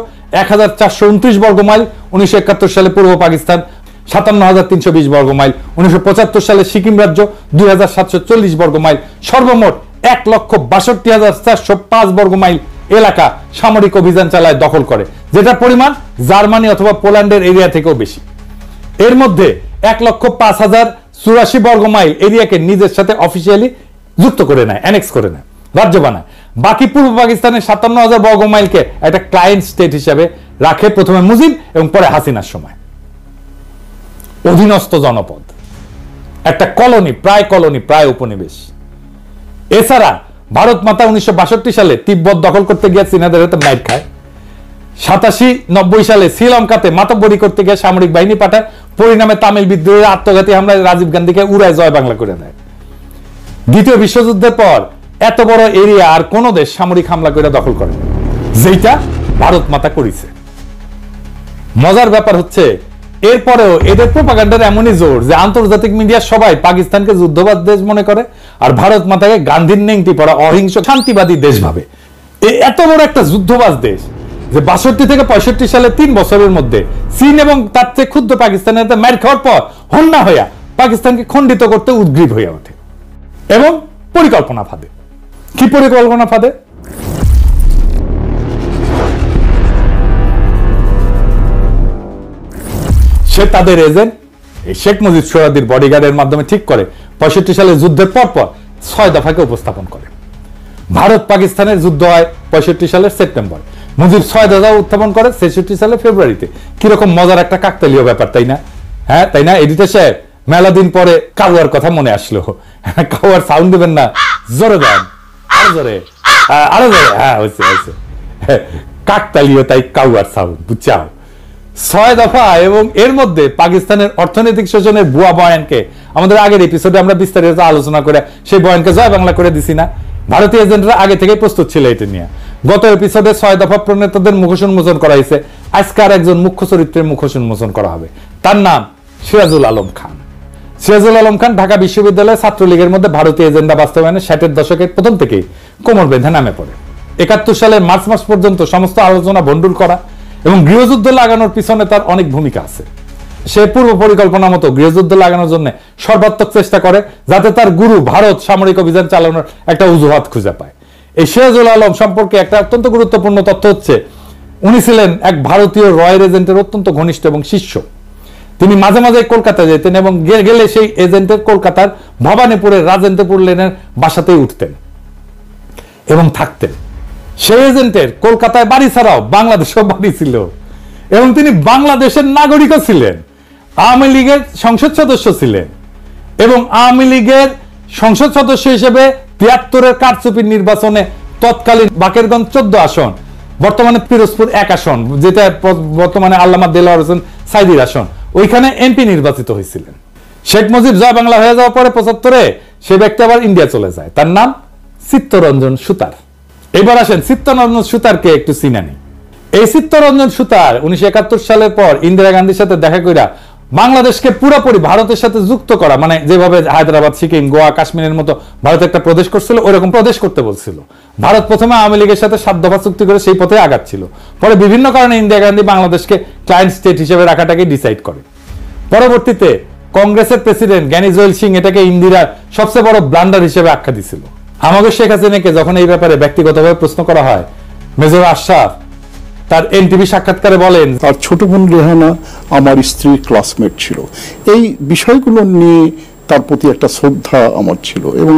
1,429 বর্গমাইল, 1971 সালে পূর্ব পাকিস্তান 57,320 বর্গমাইল, 1975 সালে সিকিম রাজ্য 2,740 বর্গমাইল, সর্বমোট 1,62,405 বর্গমাইল এলাকা সামরিক অভিযান চালায়, দখল করে, যেটার পরিমাণ জার্মানি অথবা পোল্যান্ডের এরিয়া থেকেও বেশি। এর মধ্যে 1,05,084 বর্গমাইল এরিয়াকে নিজের সাথে অফিসিয়ালি যুক্ত করে নেয়, অ্যানেক্স করে নেয়, রাজ্য বানায়। বাকি পূর্ব পাকিস্তানের 57,000 বর্গমাইলকে একটা ক্লায়েন্ট স্টেট হিসেবে রাখে, প্রথমে মুজিব এবং পরে হাসিনার সময়। অধীনস্থ জনপদ, একটা কলোনি, প্রায় উপনিবেশ। এছাড়া ভারত মাতা 1962 সালে তিব্বত দখল করতে গিয়ে চীনাদের হাতে মাইর খায়। 87-90 সালে শ্রীলঙ্কাতে মাতব্বরি করতে গিয়ে সামরিক বাহিনী পাঠায়, পরিণামে তামিল বিদ্রোহের আত্মঘাতী হামলায় রাজীব গান্ধীকে উড়ায় জয় বাংলা করে দেয়। দ্বিতীয় বিশ্বযুদ্ধের পর এত বড় এরিয়া আর কোন দেশ সামরিক হামলা করে দখল করে, যেটা ভারত মাতা করেছে। মজার ব্যাপার হচ্ছে এরপরেও এদের প্রোপাগান্ডার এমনই জোর যে আন্তর্জাতিক মিডিয়া সবাই পাকিস্তানকে যুদ্ধবাদ দেশ মনে করে আর ভারত মাতাকে গান্ধীর নেংটি পড়া অহিংস শান্তিবাদী দেশ ভাবে। এত বড় একটা যুদ্ধবাজ দেশ যে 62 থেকে 65 সালে 3 বছরের মধ্যে চীন এবং তার চেয়ে ক্ষুদ্র পাকিস্তানের মার খাওয়ার পর হন্যা হইয়া পাকিস্তানকে খণ্ডিত করতে উদ্গ্রীব হয়ে ওঠে এবং পরিকল্পনা ফাঁদে। কি পরিকল্পনা ফাঁদে? সে তাদের এজেন্ট শেখ মুজিব সোহরাওয়ার্দীর বডিগার্ডের মাধ্যমে ঠিক করে 65 সালে যুদ্ধের পর 6 দফাকে উপস্থাপন করে। ভারত পাকিস্তানের যুদ্ধ হয় 65 সালের সেপ্টেম্বর, মুজিব 6 দফা উত্থাপন করে 66 সালের ফেব্রুয়ারিতে। কিরকম মজার একটা কাকতালীয় ব্যাপার, তাই না? তাই না এডিটর সাহেব? মেলা দিন পরে কাউয়ার কথা মনে আসলো। কাউয়ার সাউন্ড দিবেন না? জোরে দেন, আরো জোরে, আরো জোরে। হয়েছে কাকতালীয়, তাই কাউয়ার সাউন্ড, বুঝছাও? 6 দফা এবং এর মধ্যে পাকিস্তানের অর্থনৈতিক শোষণের ভুয়া বয়ানকে আমাদের আগের এপিসোডে আমরা বিস্তারিত আলোচনা করে সেই বয়ানকে জয় বাংলা করে দিছি না? ভারতীয় এজেন্টরা আগে থেকেই প্রস্তুত ছিল এটা নিয়ে। গত এপিসোডে 6 দফা প্রণেতাদের মুখোশ উন্মোচন করা হয়েছে। আজকে আর একজন মুখ্য চরিত্রের মুখোশ উন্মোচন করা হবে, তার নাম সিরাজুল আলম খান। সিরাজুল আলম খান ঢাকা বিশ্ববিদ্যালয়ের ছাত্রলীগের মধ্যে ভারতীয় এজেন্ডা বাস্তবায়নে 60-এর দশকের প্রথম থেকেই কোমর বেঁধে নামে পড়ে। 71 সালের মার্চ মাস পর্যন্ত সমস্ত আলোচনা ভণ্ডুল করা এবং গৃহযুদ্ধ লাগানোর পিছনে তার অনেক ভূমিকা আছে। সে পূর্ব পরিকল্পনা মতো গৃহযুদ্ধ লাগানোর জন্য সর্বাত্মক চেষ্টা করে, যাতে তার গুরু ভারত সামরিক অভিযান চালানোর একটা অজুহাত খুঁজে পায়। এই সিরাজুল আলম সম্পর্কে একটা অত্যন্ত গুরুত্বপূর্ণ তথ্য হচ্ছে, উনি ছিলেন এক ভারতীয় রয়্যাল এজেন্টের অত্যন্ত ঘনিষ্ঠ এবং শিষ্য। তিনি মাঝে মাঝে কলকাতা যেতেন এবং গেলে সেই এজেন্টের কলকাতার ভবানীপুরের রাজেন্দ্রপুর লেনের বাসাতেই উঠতেন এবং থাকতেন। সেই এজেন্টের কলকাতায় বাড়ি ছাড়াও বাংলাদেশেও বাড়ি ছিল এবং তিনি বাংলাদেশের নাগরিকও ছিলেন, আওয়ামী লীগের সংসদ সদস্য ছিলেন এবং আওয়ামী লীগের সংসদ সদস্য হিসেবে 73-এর কারচুপির নির্বাচনে তৎকালীন বাকেরগঞ্জ 14 আসন, বর্তমানে পিরোজপুর 1 আসন, যেটা বর্তমানে আল্লামা দেলোয়ার হোসেন সাইদির আসন, ওইখানে এমপি নির্বাচিত হয়েছিলেন। শেখ মুজিব জয় বাংলা হয়ে যাওয়ার পরে 75-এ সে ব্যক্তি আবার ইন্ডিয়া চলে যায়। তার নাম চিত্তরঞ্জন সুতার। এবার আসেন চিত্তরঞ্জন সুতারকে একটু চিনে নিই। এই চিত্তরঞ্জন সুতার 1971 সালের পর ইন্দিরা গান্ধীর সাথে দেখা কইরা বাংলাদেশকে পুরোপুরি ভারতের সাথে যুক্ত করা, মানে যেভাবে হায়দ্রাবাদ, সিকিম, গোয়া, কাশ্মীরের মতো ভারত একটা প্রদেশ করছিল, ওইরকম প্রদেশ করতে বলছিল। ভারত প্রথমে আওয়ামী লীগের সাথে 7 দফা চুক্তি করে সেই পথে আগাচ্ছিল। পরে বিভিন্ন কারণে ইন্দিরা গান্ধী বাংলাদেশকে ক্লায়েন্ট স্টেট হিসেবে রাখাটাকে ডিসাইড করে। পরবর্তীতে কংগ্রেসের প্রেসিডেন্ট জ্ঞানী জৈল সিং এটাকে ইন্দিরার সবচেয়ে বড় ব্লান্ডার হিসেবে আখ্যা দিছিল। আমাকে শেখ হাসিনাকে যখন এই ব্যাপারে ব্যক্তিগতভাবে প্রশ্ন করা হয়, মেজর আশরাফ তার এনটিভি সাক্ষাৎকারে বলেন, তার ছোট বোন রেহানা আমার স্ত্রীর ক্লাসমেট ছিল। এই বিষয়গুলো নিয়ে তার প্রতি একটা শ্রদ্ধা আমার ছিল এবং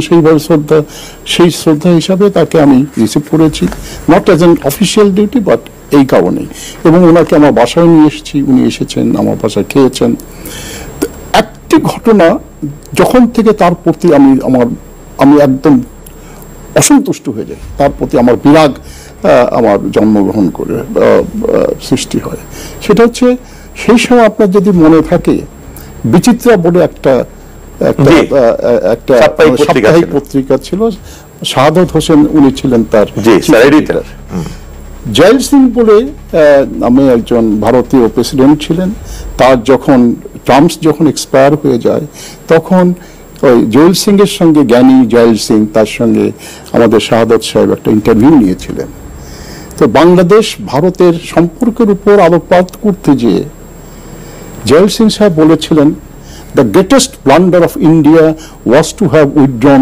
সেই শ্রদ্ধা হিসাবে তাকে আমি রিসিভ করেছি, not as an official duty but এই কারণেই। এবং ওনাকে আমার বাসায় নিয়ে এসেছি, উনি এসেছেন, আমার বাসায় খেয়েছেন। একটি ঘটনা যখন থেকে তার প্রতি আমি একদম অসন্তুষ্ট হয়ে যাই, তার প্রতি আমার বিরাগ আমার জন্মগ্রহণ করে সৃষ্টি হয়, সেটা হচ্ছে সেই সময় আপনার যদি মনে থাকে বিচিত্রা বলে একটা সাপ্তাহিক পত্রিকা ছিল, শাহাদত হোসেন উনি ছিলেন তার এডিটর। জয়েল সিং বলে নামে একজন ভারতীয় প্রেসিডেন্ট ছিলেন। তার টার্মস যখন এক্সপায়ার হয়ে যায় তখন ওই জয়েল সিং এর সঙ্গে জ্ঞানী জয়েল সিং তার সঙ্গে আমাদের শাহাদত সাহেব একটা ইন্টারভিউ নিয়েছিলেন। তো বাংলাদেশ ভারতের সম্পর্কের উপর আলোকপাত করতে গিয়ে জয়েল সিং সাহেব বলেছিলেন, the greatest blunder of India was to have withdrawn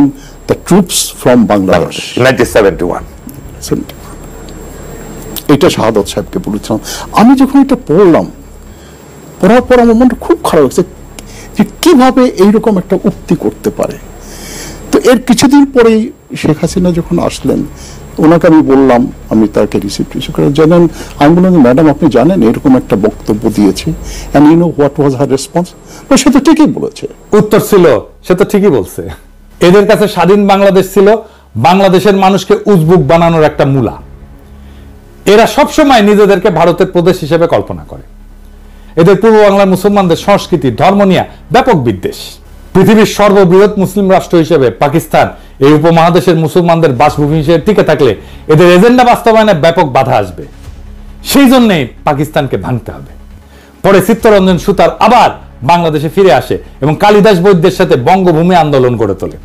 the troops from Bangladesh 1971। এটা শাহাদত সাহেবকে বলেছিলাম। আমি যখন এটা পড়ার পর আমার মনটা খুব খারাপ হয়েছে যে কিভাবে এইরকম একটা উক্তি করতে পারে। তো এর কিছুদিন পরেই শেখ হাসিনা যখন আসলেন, ওনাকে আমি বললাম, আমি তাকে রিসিভ করে জানেন, আমি বললাম, ম্যাডাম আপনি জানেন এরকম একটা বক্তব্য দিয়েছি, and you know what was her response? সে তো ঠিকই বলেছে। উত্তর ছিল, সে তো ঠিকই বলছে। এদের কাছে স্বাধীন বাংলাদেশ ছিল বাংলাদেশের মানুষকে উজবুক বানানোর একটা মূলা। এরা সবসময় নিজেদেরকে ভারতের প্রদেশ হিসেবে কল্পনা করে। এদের পূর্ব বাংলার মুসলমানদের সংস্কৃতি, ধর্ম নিয়ে ব্যাপক বিদ্বেষ। পৃথিবীর সর্ববৃহৎ মুসলিম রাষ্ট্র হিসেবে পাকিস্তান এই উপমহাদেশের মুসলমানদের বাসভূমি হিসেবে টিকে থাকলে এদের এজেন্ডা বাস্তবায়নে ব্যাপক বাধা আসবে। সেই জন্যই পাকিস্তানকে ভাঙতে হবে। পরে চিত্তরঞ্জন সুতার আবার বাংলাদেশে ফিরে আসে এবং কালিদাস বৈদ্যের সাথে বঙ্গভূমি আন্দোলন গড়ে তোলে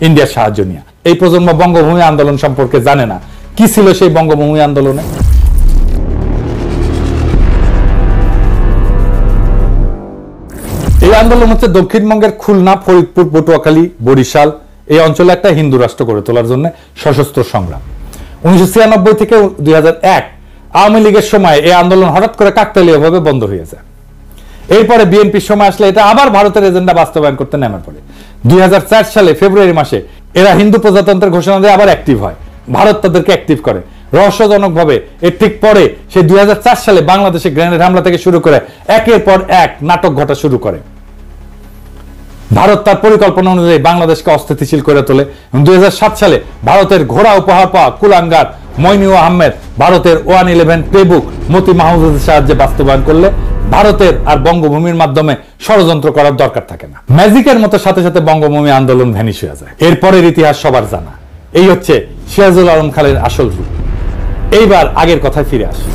ইন্ডিয়ার সাহায্য নিয়ে। এই প্রজন্ম বঙ্গভূমি আন্দোলন সম্পর্কে জানে না। কি ছিল সেই বঙ্গভূমি আন্দোলনে? এই আন্দোলন হচ্ছে দক্ষিণবঙ্গের খুলনা, ফরিদপুর, পটুয়াখালী, বরিশাল এই অঞ্চলে একটা হিন্দু রাষ্ট্র গড়ে তোলার জন্য সশস্ত্র সংগ্রাম। 1996 থেকে 2001 আওয়ামী লীগের সময় এই আন্দোলন হঠাৎ করে কাকতালীয়ভাবে বন্ধ হয়ে যায়। এরপরে বিএনপির সময় আসলে এটা আবার ভারতের এজেন্ডা বাস্তবায়ন করতে নেমে পড়ে। 2004 সালে ফেব্রুয়ারি মাসে এরা হিন্দু প্রজাতন্ত্রের ঘোষণা দিয়ে আবার অ্যাক্টিভ হয়। ভারত তাদেরকে অ্যাক্টিভ করে রহস্যজনকভাবে। এর ঠিক পরে সে 2004 সালে বাংলাদেশে গ্রেনেড হামলা থেকে শুরু করে একের পর এক নাটক ঘটা শুরু করে। ভারত তার পরিকল্পনা অনুযায়ী বাংলাদেশকে অস্থিতিশীল করে তোলে। 2007 সালে ভারতের ঘোড়া উপহার পাওয়া কুলাঙ্গার মইনুল আহমেদ ভারতের 111 প্লেবুক মতি মাহমুদের সাহায্যে বাস্তবায়ন করলে ভারতের আর বঙ্গভূমির মাধ্যমে ষড়যন্ত্র করার দরকার থাকে না। ম্যাজিকের মতো সাথে সাথে বঙ্গভূমি আন্দোলন ভ্যানিশ হয়ে যায়। এরপরের ইতিহাস সবার জানা। এই হচ্ছে সিরাজুল আলম খানের আসল রূপ। এইবার আগের কথায় ফিরে আসে।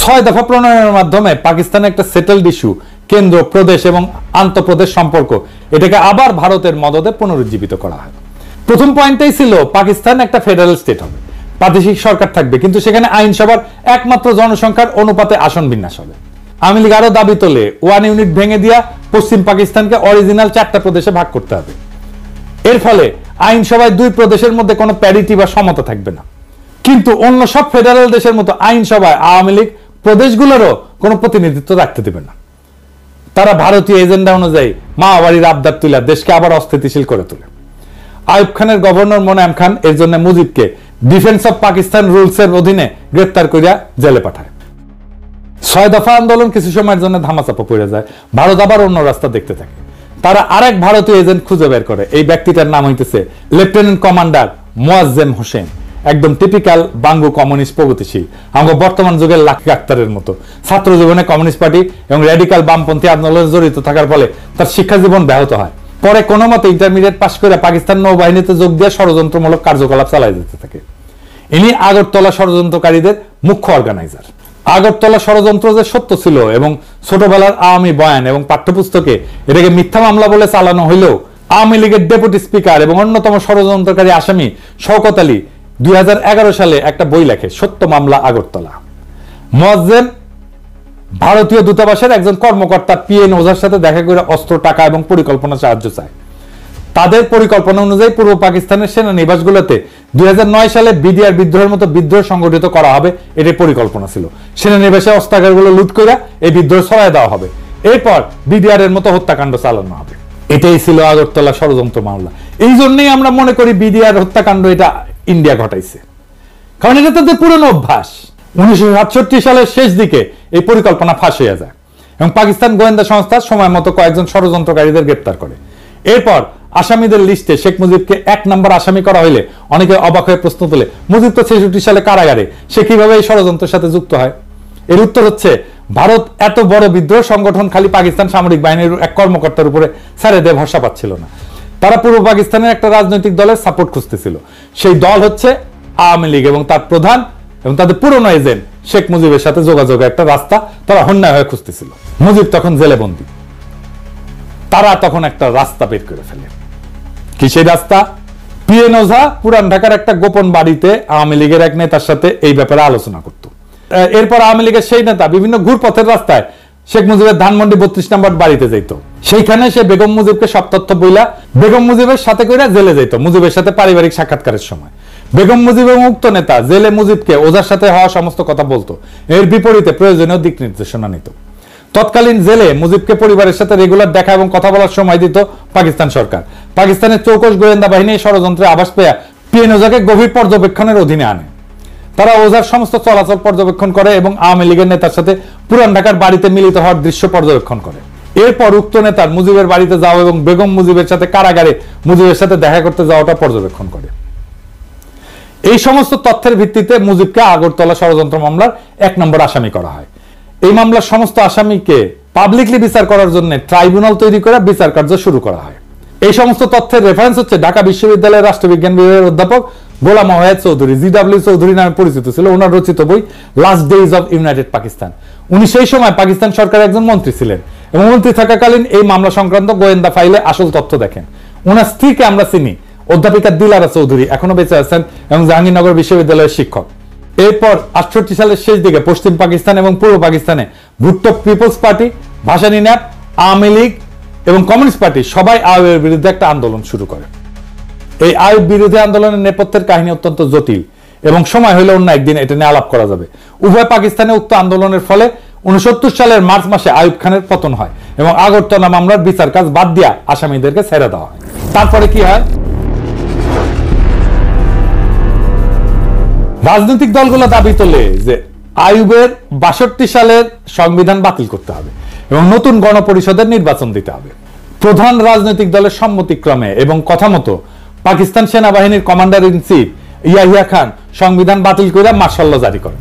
6 দফা প্রণয়নের মাধ্যমে পাকিস্তানের একটা সেটেলড ইস্যু, কেন্দ্র, প্রদেশ এবং আন্তঃপ্রদেশ সম্পর্ক, এটাকে আবার ভারতের মদদে পুনরুজ্জীবিত করা হয়। প্রথম পয়েন্টটাই ছিল পাকিস্তান একটা ফেডারেল স্টেট হবে, প্রাদেশিক সরকার থাকবে, কিন্তু সেখানে আইনসভার একমাত্র জনসংখ্যার অনুপাতে আসন বিন্যাস হবে। আওয়ামী লীগ আরো দাবি তোলে 1 ইউনিট ভেঙে দিয়া পশ্চিম পাকিস্তানকে অরিজিনাল 4টা প্রদেশে ভাগ করতে হবে। এর ফলে আইনসভায় 2 প্রদেশের মধ্যে কোনো প্যারিটি বা সমতা থাকবে না। কিন্তু অন্য সব ফেডারেল দেশের মতো আইনসভায় আওয়ামী লীগ প্রদেশগুলোরও কোনো প্রতিনিধিত্ব রাখতে দেবে না। তারা ভারতীয় এজেন্ডা অনুযায়ী মাওবাড়ির আবদার তুলে দেশকে আবার অস্থিতিশীল করে তোলে। আইয়ুব খানের গভর্নর মোনায়েম খান এর জন্য মুজিবকে ডিফেন্স অফ পাকিস্তান রুলস এর অধীনে গ্রেফতার করিয়া জেলে পাঠায়। 6 দফা আন্দোলন কিছু সময়ের জন্য ধামাচাপা পড়ে যায়। ভারত আবার অন্য রাস্তা দেখতে থাকে। তারা আরেক ভারতীয় এজেন্ট খুঁজে বের করে। এই ব্যক্তিটার নাম হইতেছে লেফটেন্যান্ট কমান্ডার মোয়াজ্জেম হোসেন। একদম টিপিক্যাল বাঙ্গু কমিউনিস্ট প্রগতিশীল, আমরা বর্তমান যুগের লাকি আক্তারের মতো। ছাত্র জীবনে কমিউনিস্ট পার্টি এবং র্যাডিক্যাল বামপন্থী আন্দোলনে জড়িত থাকার ফলে তার শিক্ষা জীবন ব্যাহত হয়। পরে কোনো মতে ইন্টারমিডিয়েট পাশ করে পাকিস্তান নৌবাহিনীতে যোগ দিয়ে ষড়যন্ত্রমূলক কার্যকলাপ চালাই যেতে থাকে। ইনি আগরতলা ষড়যন্ত্রকারীদের মুখ্য অর্গানাইজার। আগরতলা ষড়যন্ত্র যে সত্য ছিল এবং ছোটবেলার আওয়ামী বয়ান এবং পাঠ্যপুস্তকে এটাকে মিথ্যা মামলা বলে চালানো হইলেও আওয়ামী লীগের ডেপুটি স্পিকার এবং অন্যতম ষড়যন্ত্রকারী আসামি শওকত আলী 2011 সালে একটা বই লেখে, সত্য মামলা আগরতলা। মোয়াজ্জেম ভারতীয় দূতাবাসের একজন কর্মকর্তা পিএন ওঝার সাথে দেখা করে অস্ত্র, টাকা এবং পরিকল্পনা সাহায্য চায়। তাদের পরিকল্পনা অনুযায়ী পূর্ব পাকিস্তানের সেনানিবাসগুলোতে 2009 সালে বিডিআর বিদ্রোহের মতো বিদ্রোহ সংগঠিত করা হবে, এটাই পরিকল্পনা ছিল। সেনানিবাসে অস্ত্রাগারগুলো লুট করে এই বিদ্রোহ ছড়ায় দেওয়া হবে, এরপর বিডিআর এর মতো হত্যাকাণ্ড চালানো হবে। এটাই ছিল আগরতলা ষড়যন্ত্র মামলা। এই জন্যই আমরা মনে করি বিডিআর হত্যাকাণ্ড এটা ইন্ডিয়া ঘটাইছে, কারণ এটা তাদের পুরনো অভ্যাস। 1967 সালের শেষ দিকে এই পরিকল্পনা ফাঁস হয়ে যায় এবং পাকিস্তান গোয়েন্দা সংস্থা সময় মতো কয়েকজন ষড়যন্ত্রকারীদের গ্রেপ্তার করে। এরপর আসামিদের লিস্টে শেখ মুজিবকে 1 নম্বর আসামি করা হইলে অনেকে অবাক হয়ে প্রশ্ন তোলে, মুজিব তো 66 সালে কারাগারে, সে কিভাবে এই ষড়যন্ত্রের সাথে যুক্ত হয়? এর উত্তর হচ্ছে, ভারত এত বড় বিদ্রোহ সংগঠন খালি পাকিস্তান সামরিক বাহিনীর এক কর্মকর্তার উপরে ছেড়ে দিয়ে ভরসা পাচ্ছিল না। তারা পূর্ব পাকিস্তানের একটা রাজনৈতিক দলের সাপোর্ট খুঁজতেছিল। সেই দল হচ্ছে আওয়ামী লীগ এবং তার প্রধান এবং তাদের পুরনো এজেন্ট শেখ মুজিবের সাথে যোগাযোগের একটা রাস্তা তারা হন্যায় হয়ে খুঁজতেছিল। মুজিব তখন জেলে বন্দী। তারা তখন একটা রাস্তা বের করে ফেলে। কি সেই রাস্তা? পিএন ওঝা পুরান ঢাকার একটা গোপন বাড়িতে আওয়ামী লীগের এক নেতার সাথে এই ব্যাপারে আলোচনা করত। এরপর আওয়ামী লীগের সেই নেতা বিভিন্ন ঘুরপথের রাস্তায় শেখ মুজিবের ধানমন্ডি 32 নম্বর বাড়িতে যাইত। সেইখানে সে বেগম মুজিবকে সব তথ্য বইলা বেগম মুজিবের সাথে করে জেলে যাইত মুজিবের সাথে পারিবারিক সাক্ষাৎকারের সময়। বেগম মুজিব এবং উক্ত নেতা জেলে মুজিবকে ওঝার সাথে হওয়া সমস্ত কথা বলতো, এর বিপরীতে প্রয়োজনীয় দিক নির্দেশনা নিত। তৎকালীন জেলে মুজিবকে পরিবারের সাথে রেগুলার দেখা এবং কথা বলার সময় দিত পাকিস্তান সরকার। পাকিস্তানের চৌকস গোয়েন্দা বাহিনী ষড়যন্ত্রে আভাস পেয়ে পিএন ওঝাকে গভীর পর্যবেক্ষণের অধীনে আনে। তারা ওঝার সমস্ত চলাচল পর্যবেক্ষণ করে এবং আওয়ামী লীগের নেতার সাথে পুরান ঢাকার বাড়িতে মিলিত হওয়ার দৃশ্য পর্যবেক্ষণ করে। এরপর উক্ত নেতার মুজিবের বাড়িতে যাওয়া এবং বেগম মুজিবের সাথে কারাগারে মুজিবের সাথে দেখা করতে যাওয়াটা পর্যবেক্ষণ করে। এই সমস্ত তথ্যের ভিত্তিতে মুজিবকে আগরতলা ষড়যন্ত্র মামলার 1 নম্বর আসামি করা হয়। এই মামলার সমস্ত আসামিকে পাবলিকলি বিচার করার জন্য ট্রাইব্যুনাল তৈরি করে বিচার কার্য শুরু করা হয়। এই সমস্ত তথ্যের রেফারেন্স হচ্ছে ঢাকা বিশ্ববিদ্যালয়ের রাষ্ট্রবিজ্ঞান বিভাগের অধ্যাপক গোলাম ওয়াহেদ চৌধুরী, জিডব্লিউ চৌধুরী নামে পরিচিত ছিল। ওনার রচিত বই last days of United Pakistan. উনি সেই সময় পাকিস্তান সরকারের একজন মন্ত্রী ছিলেন এবং মন্ত্রী থাকাকালীন এই মামলা সংক্রান্ত গোয়েন্দা ফাইলে আসল তথ্য দেখেন। ওনার স্ত্রীকে আমরা চিনি, অধ্যাপিকা দিলারা চৌধুরী, এখনো বেঁচে আছেন এবং জাহাঙ্গীরনগর বিশ্ববিদ্যালয়ের শিক্ষক। এরপর 68 সালের শেষ দিকে পশ্চিম পাকিস্তান এবং পূর্ব পাকিস্তানে Bhutto Peoples Party, Bhashani NAP, Awami League এবং কমিউনিস্ট পার্টি সবাই আইয়ুবের বিরুদ্ধে একটা আন্দোলন শুরু করে। এই আইয়ুব বিরোধী আন্দোলনের নেপথ্যের কাহিনী অত্যন্ত জটিল এবং সময় হলে অন্য একদিন এটা নিয়ে আলাপ করা যাবে। উভয় পাকিস্তানে উক্ত আন্দোলনের ফলে 69 সালের মার্চ মাসে আইয়ুব খানের পতন হয় এবং আগরতলা মামলার বিচার কাজ বাদ দিয়া আসামিদেরকে ছেড়ে দেওয়া হয়। তারপরে কি হয়? রাজনৈতিক দলগুলো দাবি তোলে যে আইয়ুবের 62 সালের সংবিধান বাতিল করতে হবে এবং নতুন গণপরিষদের নির্বাচন দিতে হবে। প্রধান রাজনৈতিক দলের সম্মতিক্রমে এবং কথা মতো পাকিস্তান সেনাবাহিনীর commander in chief Yahya Khan সংবিধান বাতিল করে মার্শাল ল জারি করেন।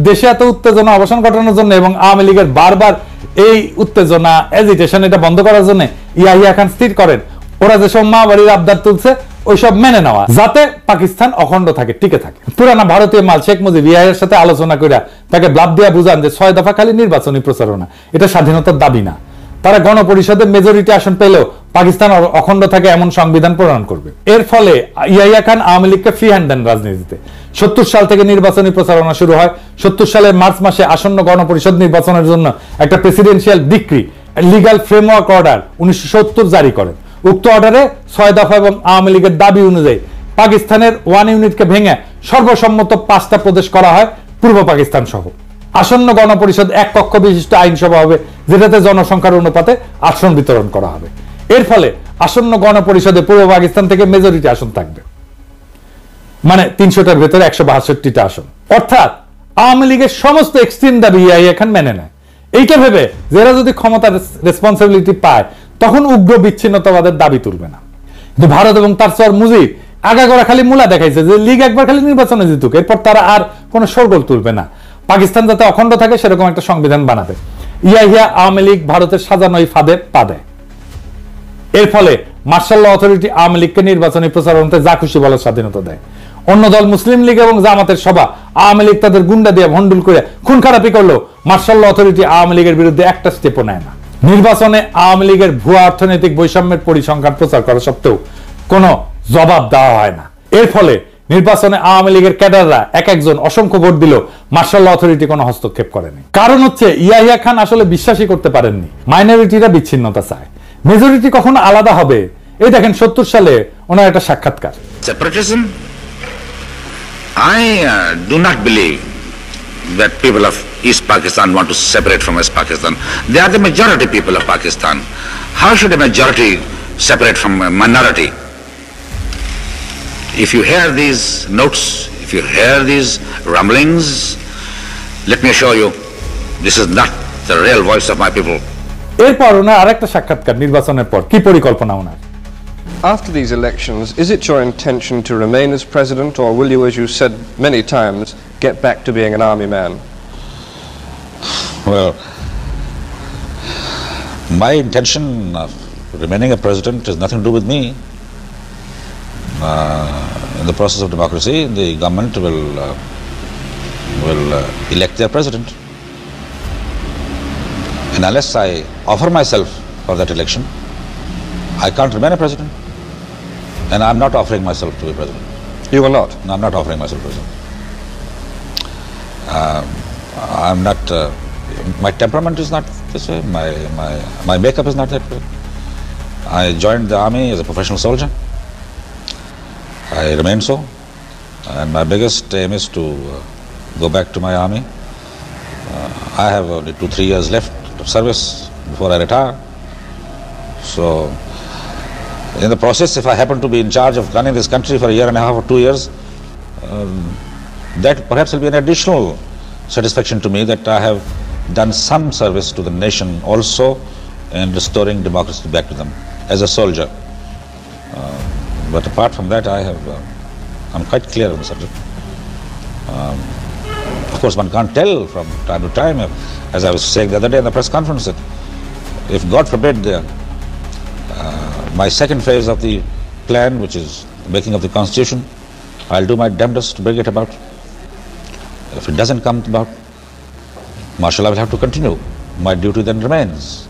দেশে এত উত্তেজনা অবসান ঘটানোর জন্য এবং আওয়ামী লীগের বারবার এই উত্তেজনা এজিটেশন এটা বন্ধ করার জন্য ইয়াহিয়া খান স্থির করেন ওরা যেসব মা বাড়ির আবদার তুলছে ওইসব মেনে নেওয়া, যাতে পাকিস্তান অখণ্ড থাকে, টিকে থাকে। পুরানা ভারতীয় মাল শেখ মুজিব ইয়াহিয়ার সাথে আলোচনা করে তাকে ব্লাব দিয়া বুঝান যে 6 দফা খালি নির্বাচনী প্রচারণা, এটা স্বাধীনতার দাবি না। তারা গণপরিষদে মেজরিটি আসন পেলেও পাকিস্তান অখণ্ড থাকে এমন সংবিধান প্রণয়ন করবে। এর ফলে ইয়াহিয়া খান আওয়ামী লীগকে ফ্রি হ্যান্ড দেন রাজনীতিতে। 70 সাল থেকে নির্বাচনী প্রচারণা শুরু হয়। 70 সালের মার্চ মাসে আসন্ন গণপরিষদ নির্বাচনের জন্য একটা presidential decree legal framework order 1970 জারি করেন। উক্ত অর্ডারে 6 দফা এবং আওয়ামী লীগের দাবি অনুযায়ী পাকিস্তানের 1 ইউনিটকে ভেঙে সর্বসম্মত 5টা প্রদেশ করা হয় পূর্ব পাকিস্তান সহ। আসন্ন গণপরিষদ 1 কক্ষ বিশিষ্ট আইনসভা হবে, যেটাতে জনসংখ্যার অনুপাতে আসন বিতরণ করা হবে। এর ফলে আসন্ন গণপরিষদে পূর্ব পাকিস্তান থেকে মেজরিটি আসন থাকবে, মানে 300টার ভেতরে 162টা আসন। অর্থাৎ আওয়ামী লীগের সমস্ত এক্সট্রিম দাবি ইয়াহিয়া খান মেনে নেয়। এইটা ভেবে যারা যদি ক্ষমতার রেসপন্সিবিলিটি পায় তখন উগ্র বিচ্ছিন্নতাবাদের দাবি তুলবে না। কিন্তু ভারত এবং তার চর মুজিব আগাগোড়া খালি মূলা দেখাইছে যে লীগ একবার খালি নির্বাচনে জিতুক, এরপর তারা আর কোনো শোরগোল তুলবে না, পাকিস্তান যাতে অখণ্ড থাকে সেরকম একটা সংবিধান বানাবে। ইয়া আওয়ামী লীগ ভারতের সাজানো এই ফাঁদে পা দেয়। এর ফলে মার্শাল ল অথরিটি আওয়ামী লীগকে নির্বাচনী প্রচারণাতে যা খুশি বলার স্বাধীনতা দেয়। অন্য দল মুসলিম লীগ এবং জামাতের সভা আওয়ামী লীগ তাদের গুন্ডা দিয়ে ভন্ডুল করে খুন খারাপি করলেও মার্শাল ল অথরিটি আওয়ামী লীগের বিরুদ্ধে একটা স্টেপও নেয় না। নির্বাচনে আওয়ামী লীগের ভুয়া অর্থনৈতিক বৈষম্যের পরিসংখ্যান প্রচার করা সত্ত্বেও কোনো জবাব দেওয়া হয় না। এর ফলে নির্বাচনে আওয়ামী লীগের ক্যাডাররা এক একজন অসংখ্য ভোট দিল, মার্শাল ল অথরিটি কোনো হস্তক্ষেপ করেনি। কারণ হচ্ছে ইয়াহিয়া খান আসলে বিশ্বাসই করতে পারেননি মাইনরিটিরা বিচ্ছিন্নতা চায়, মেজরিটি কখনো আলাদা হবে। এই দেখেন 70 সালে ওনার একটা সাক্ষাৎকার। Separatism? I do not believe that people of East Pakistan want to separate from West Pakistan. They are the majority people of Pakistan. How should a majority separate from a minority? If you hear these notes, if you hear these rumblings, let me assure you, this is not the real voice of my people. এরপর ওনার আরেকটা সাক্ষাৎকার নির্বাচনের পর, কি পরিকল্পনা ওনার? After these elections, is it your intention to remain as president, or will you, as you said many times, get back to being an army man? Well, my intention of remaining a president has nothing to do with me. In the process of democracy, the government will elect their president. And unless I offer myself for that election, I can't remain a president. And I'm not offering myself to be president. You will not? No, I'm not offering myself president. I'm not, my temperament is not this way, my makeup is not that way. I joined the army as a professional soldier. I remain so. And my biggest aim is to go back to my army. I have only 2-3 years left of service before I retire. So, in the process, if I happen to be in charge of running this country for a year and a half or 2 years, that perhaps will be an additional satisfaction to me that I have done some service to the nation also in restoring democracy back to them as a soldier. But apart from that, I'm quite clear on the subject. Of course, one can't tell from time to time, as I was saying the other day in the press conference, that if God forbid my second phase of the plan, which is the making of the Constitution, I'll do my damnedest to bring it about. If it doesn't come about, martial law will have to continue. My duty then remains.